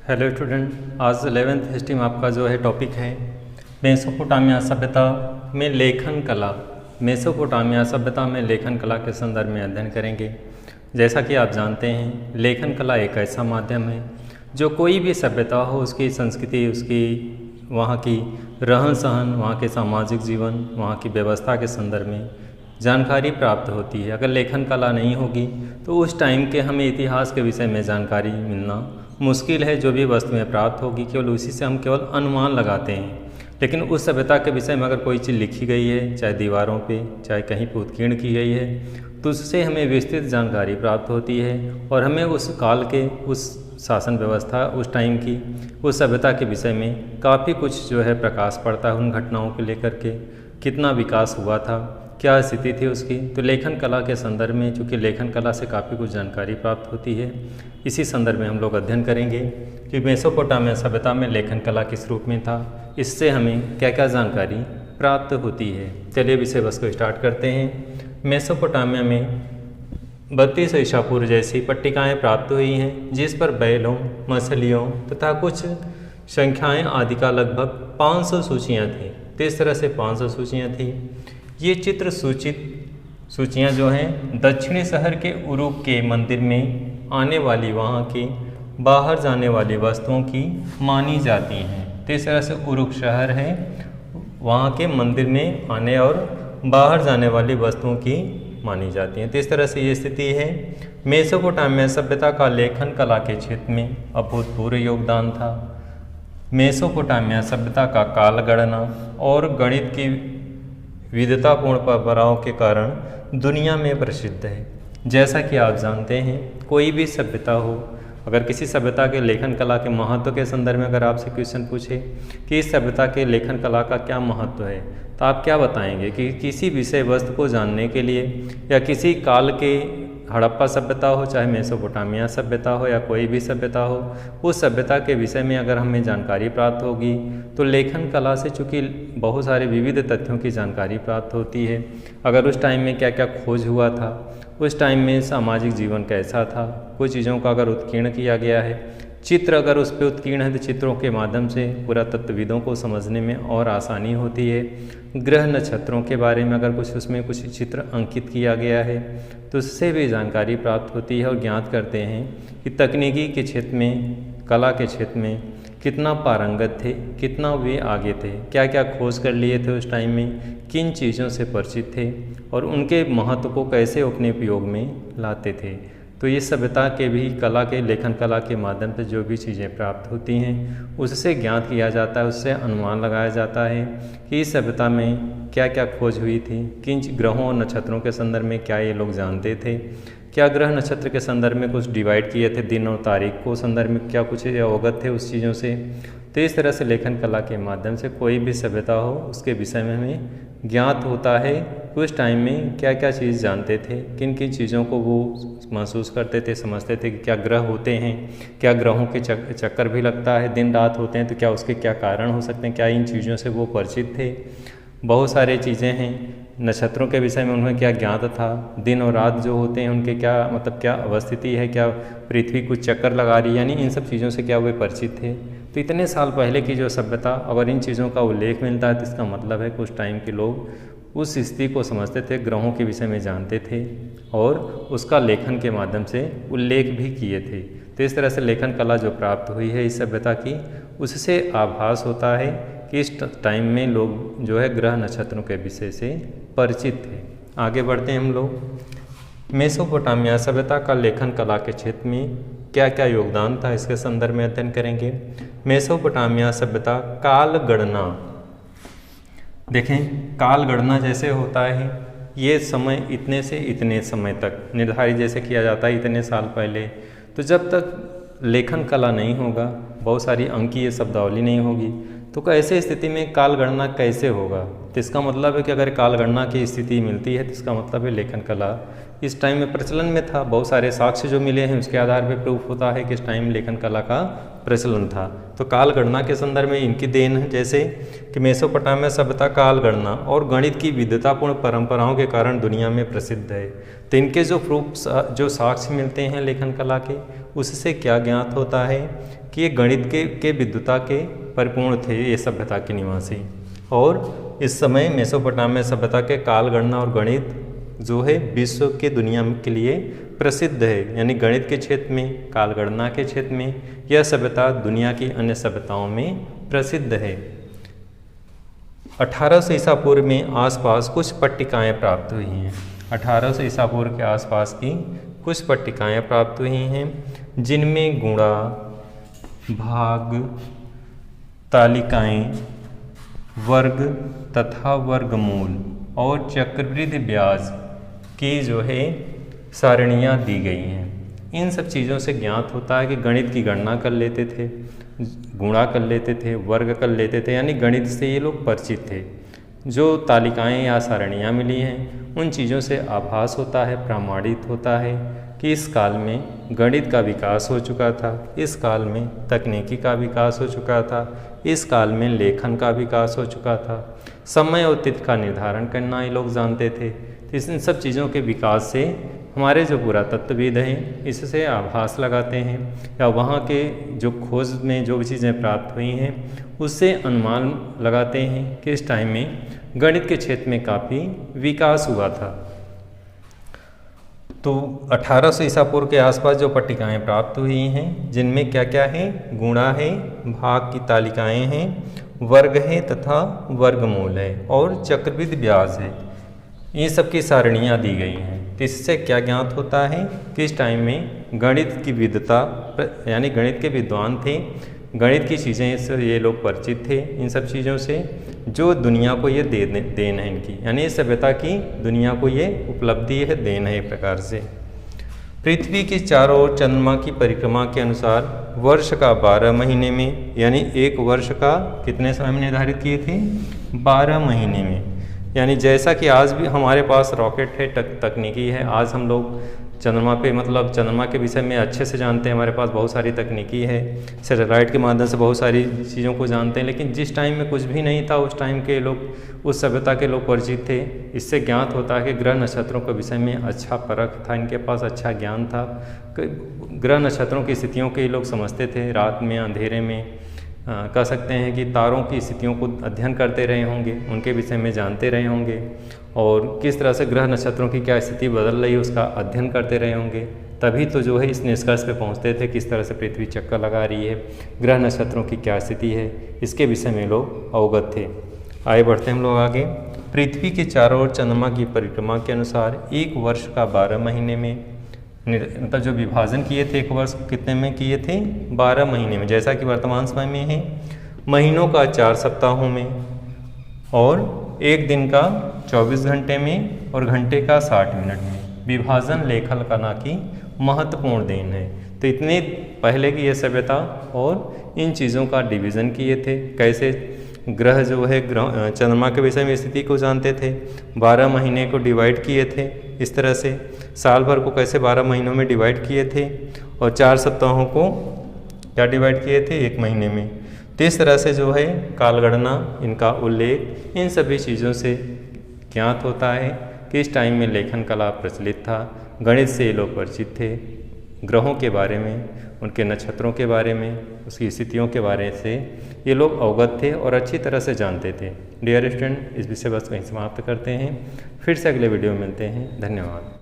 Hello student, आज 11th history में आपका जो है टॉपिक है मेसोपोटामिया सभ्यता में लेखन कला। मेसोपोटामिया सभ्यता में लेखन कला के संदर्भ में अध्ययन करेंगे। जैसा कि आप जानते हैं, लेखन कला एक ऐसा माध्यम है जो कोई भी सभ्यता हो, उसकी संस्कृति, उसकी वहाँ की रहन सहन, वहाँ के सामाजिक जीवन, वहाँ की व्यवस्था के संदर्भ में जानकारी प्राप्त होती है। अगर लेखन कला नहीं होगी तो उस टाइम के हमें इतिहास के विषय में जानकारी मिलना मुश्किल है। जो भी वस्तुएं प्राप्त होगी केवल उसी से हम केवल अनुमान लगाते हैं। लेकिन उस सभ्यता के विषय में अगर कोई चीज़ लिखी गई है, चाहे दीवारों पे, चाहे कहीं पर उत्कीर्ण की गई है, तो उससे हमें विस्तृत जानकारी प्राप्त होती है और हमें उस काल के, उस शासन व्यवस्था, उस टाइम की, उस सभ्यता के विषय में काफ़ी कुछ जो है प्रकाश पड़ता है। उन घटनाओं को लेकर के कितना विकास हुआ था, क्या स्थिति थी उसकी। तो लेखन कला के संदर्भ में, चूँकि लेखन कला से काफ़ी कुछ जानकारी प्राप्त होती है, इसी संदर्भ में हम लोग अध्ययन करेंगे कि मेसोपोटामिया सभ्यता में लेखन कला किस रूप में था, इससे हमें क्या क्या जानकारी प्राप्त होती है। चलिए विषय वस्तु को स्टार्ट करते हैं। मेसोपोटामिया में 32 ईसा पूर्व जैसी पट्टिकाएँ प्राप्त हुई हैं, जिस पर बैलों, मछलियों तथा कुछ संख्याएँ आदि का लगभग 500 सूचियाँ थीं। तो इस तरह से 500 सूचियाँ थीं। ये चित्र सूचियाँ जो हैं दक्षिणी शहर के उरूप के मंदिर में आने वाली, वहाँ की बाहर जाने वाली वस्तुओं की मानी जाती हैं। तो इस तरह से उरूप शहर है, वहाँ के मंदिर में आने और बाहर जाने वाली वस्तुओं की मानी जाती हैं। तो इस तरह से ये स्थिति है। मेसोपोटामिया सभ्यता का लेखन कला के क्षेत्र में अभूतपूर्व योगदान था। मेसोपोटामिया सभ्यता का काल गणना और गणित की विविधतापूर्ण परंपराओं के कारण दुनिया में प्रसिद्ध है। जैसा कि आप जानते हैं, कोई भी सभ्यता हो, अगर किसी सभ्यता के लेखन कला के महत्व के संदर्भ में अगर आपसे क्वेश्चन पूछे कि इस सभ्यता के लेखन कला का क्या महत्व है, तो आप क्या बताएंगे कि किसी विषय वस्तु को जानने के लिए, या किसी काल के हड़प्पा सभ्यता हो, चाहे मेसोपोटामिया सभ्यता हो, या कोई भी सभ्यता हो, उस सभ्यता के विषय में अगर हमें जानकारी प्राप्त होगी तो लेखन कला से चूँकि बहुत सारे विविध तथ्यों की जानकारी प्राप्त होती है। अगर उस टाइम में क्या क्या खोज हुआ था, उस टाइम में सामाजिक जीवन कैसा था, कुछ चीज़ों का अगर उत्कीर्ण किया गया है, चित्र अगर उस पर उत्कीर्ण है, तो चित्रों के माध्यम से पुरातत्वविदों को समझने में और आसानी होती है। ग्रह नक्षत्रों के बारे में अगर कुछ उसमें कुछ चित्र अंकित किया गया है तो उससे भी जानकारी प्राप्त होती है और ज्ञात करते हैं कि तकनीकी के क्षेत्र में, कला के क्षेत्र में कितना पारंगत थे, कितना वे आगे थे, क्या क्या खोज कर लिए थे उस टाइम में, किन चीज़ों से परिचित थे और उनके महत्व को कैसे अपने उपयोग में लाते थे। तो ये सभ्यता के भी कला के, लेखन कला के माध्यम से जो भी चीज़ें प्राप्त होती हैं उससे ज्ञात किया जाता है, उससे अनुमान लगाया जाता है कि इस सभ्यता में क्या क्या खोज हुई थी, किन ग्रहों और नक्षत्रों के संदर्भ में क्या ये लोग जानते थे, क्या ग्रह नक्षत्र के संदर्भ में कुछ डिवाइड किए थे, दिन और तारीख को संदर्भ में क्या कुछ अवगत थे उस चीज़ों से। तो इस तरह से लेखन कला के माध्यम से कोई भी सभ्यता हो उसके विषय में हमें ज्ञात होता है कि उस टाइम में क्या क्या चीज़ जानते थे, किन किन चीज़ों को वो महसूस करते थे, समझते थे कि क्या ग्रह होते हैं, क्या ग्रहों के चक्कर भी लगता है, दिन रात होते हैं, तो क्या उसके क्या कारण हो सकते हैं, क्या इन चीज़ों से वो परिचित थे। बहुत सारी चीज़ें हैं। नक्षत्रों के विषय में उन्हें क्या ज्ञात था, दिन और रात जो होते हैं उनके क्या मतलब क्या अवस्थिति है, क्या पृथ्वी कुछ चक्कर लगा रही है, यानी इन सब चीज़ों से क्या वे परिचित थे। तो इतने साल पहले की जो सभ्यता, अगर इन चीज़ों का उल्लेख मिलता है तो इसका मतलब है कि उस टाइम के लोग उस स्थिति को समझते थे, ग्रहों के विषय में जानते थे और उसका लेखन के माध्यम से उल्लेख भी किए थे। तो इस तरह से लेखन कला जो प्राप्त हुई है इस सभ्यता की, उससे आभास होता है कि इस टाइम में लोग जो है ग्रह नक्षत्रों के विषय से परिचित थे। आगे बढ़ते हैं हम लोग। मेसोपोटामिया सभ्यता का लेखन कला के क्षेत्र में क्या क्या योगदान था, इसके संदर्भ में अध्ययन करेंगे। मेसोपोटामिया सभ्यता काल गणना, देखें काल गणना जैसे होता है, ये समय इतने से इतने समय तक निर्धारित जैसे किया जाता है, इतने साल पहले। तो जब तक लेखन कला नहीं होगा, बहुत सारी अंकीय शब्दावली नहीं होगी, तो ऐसे स्थिति में काल गणना कैसे होगा। तो इसका मतलब है कि अगर काल गणना की स्थिति मिलती है तो इसका मतलब है लेखन कला इस टाइम में प्रचलन में था। बहुत सारे साक्ष्य जो मिले हैं उसके आधार पर प्रूफ होता है कि इस टाइम लेखन कला का प्रचलन था। तो काल गणना के संदर्भ में इनकी देन है, जैसे कि मेसोपोटामिया सभ्यता काल गणना और गणित की विविधतापूर्ण परंपराओं के कारण दुनिया में प्रसिद्ध है। तो इनके जो प्रूफ जो साक्ष्य मिलते हैं लेखन कला के, उससे क्या ज्ञात होता है कि ये गणित के विद्वता के परिपूर्ण थे ये सभ्यता के निवासी। और इस समय मेसोपोटामिया सभ्यता के काल गणना और गणित जो है विश्व के दुनिया के लिए प्रसिद्ध है, यानी गणित के क्षेत्र में, काल गणना के क्षेत्र में यह सभ्यता दुनिया की अन्य सभ्यताओं में प्रसिद्ध है। 1800 ईसा पूर्व में आसपास कुछ पट्टिकाएं प्राप्त हुई हैं। 1800 ईसा पूर्व के आसपास की कुछ पट्टिकाएं प्राप्त हुई हैं, जिनमें गुणा, भाग, तालिकाएं, वर्ग तथा वर्गमूल और चक्रवृद्धि ब्याज की जो है सारणियाँ दी गई हैं। इन सब चीज़ों से ज्ञात होता है कि गणित की गणना कर लेते थे, गुणा कर लेते थे, वर्ग कर लेते थे, यानी गणित से ये लोग परिचित थे। जो तालिकाएं या सारणियाँ मिली हैं उन चीज़ों से आभास होता है, प्रमाणित होता है कि इस काल में गणित का विकास हो चुका था, इस काल में तकनीकी का विकास हो चुका था, इस काल में लेखन का विकास हो चुका था, समय और तिथि का निर्धारण करना ये लोग जानते थे। इन सब चीज़ों के विकास से हमारे जो पुरातत्वविद हैं इससे आभास लगाते हैं, या वहाँ के जो खोज में जो भी चीज़ें प्राप्त हुई हैं उससे अनुमान लगाते हैं कि इस टाइम में गणित के क्षेत्र में काफ़ी विकास हुआ था। तो 1800 ईसा पूर्व के आसपास जो पट्टिकाएं प्राप्त हुई हैं, जिनमें क्या क्या है, गुणा है, भाग की तालिकाएं हैं, वर्ग है तथा वर्गमूल है और चक्रवृद्धि ब्याज है, ये सब की सारणियाँ दी गई हैं। तो इससे क्या ज्ञात होता है कि इस टाइम में गणित की विविधता, यानी गणित के विद्वान थे, गणित की चीज़ें से ये लोग परिचित थे, इन सब चीज़ों से जो दुनिया को ये देन है इनकी, यानी सभ्यता की दुनिया को ये उपलब्धि है, देन है एक प्रकार से। पृथ्वी की चारों ओर चंद्रमा की परिक्रमा के अनुसार वर्ष का 12 महीने में, यानी एक वर्ष का कितने समय में निर्धारित किए थे, 12 महीने में। यानी जैसा कि आज भी हमारे पास रॉकेट है, तकनीकी है, आज हम लोग चंद्रमा पे मतलब चंद्रमा के विषय में अच्छे से जानते हैं, हमारे पास बहुत सारी तकनीकी है, सैटेलाइट के माध्यम से बहुत सारी चीज़ों को जानते हैं। लेकिन जिस टाइम में कुछ भी नहीं था उस टाइम के लोग, उस सभ्यता के लोग परिचित थे। इससे ज्ञात होता है कि ग्रह नक्षत्रों के विषय में अच्छा परख था, इनके पास अच्छा ज्ञान था। ग्रह नक्षत्रों की स्थितियों के लोग समझते थे, रात में अंधेरे में कह सकते हैं कि तारों की स्थितियों को अध्ययन करते रहे होंगे, उनके विषय में जानते रहे होंगे, और किस तरह से ग्रह नक्षत्रों की क्या स्थिति बदल रही है उसका अध्ययन करते रहे होंगे। तभी तो जो है इस निष्कर्ष पे पहुंचते थे किस तरह से पृथ्वी चक्कर लगा रही है, ग्रह नक्षत्रों की क्या स्थिति है, इसके विषय में लोग अवगत थे। आगे बढ़ते हैं हम लोग आगे। पृथ्वी के चारों ओर चंद्रमा की परिक्रमा के अनुसार एक वर्ष का 12 महीने में, मतलब जो विभाजन किए थे एक वर्ष कितने में किए थे, 12 महीने में, जैसा कि वर्तमान समय में है। महीनों का 4 सप्ताहों में और एक दिन का 24 घंटे में और घंटे का 60 मिनट में विभाजन लेखन कला की महत्वपूर्ण देन है। तो इतने पहले की ये सभ्यता और इन चीज़ों का डिवीज़न किए थे, कैसे ग्रह जो है ग्रह चंद्रमा के विषय में स्थिति को जानते थे, 12 महीने को डिवाइड किए थे, इस तरह से साल भर को कैसे 12 महीनों में डिवाइड किए थे, और 4 सप्ताहों को क्या डिवाइड किए थे, 1 महीने में। तो इस तरह से जो है कालगणना, इनका उल्लेख, इन सभी चीज़ों से ज्ञात होता है कि इस टाइम में लेखन कला प्रचलित था, गणित से ये लोग परिचित थे, ग्रहों के बारे में, उनके नक्षत्रों के बारे में, उसकी स्थितियों के बारे से ये लोग अवगत थे और अच्छी तरह से जानते थे। डियर स्टूडेंट, इस विषय वस्तु को समाप्त करते हैं, फिर से अगले वीडियो में मिलते हैं। धन्यवाद।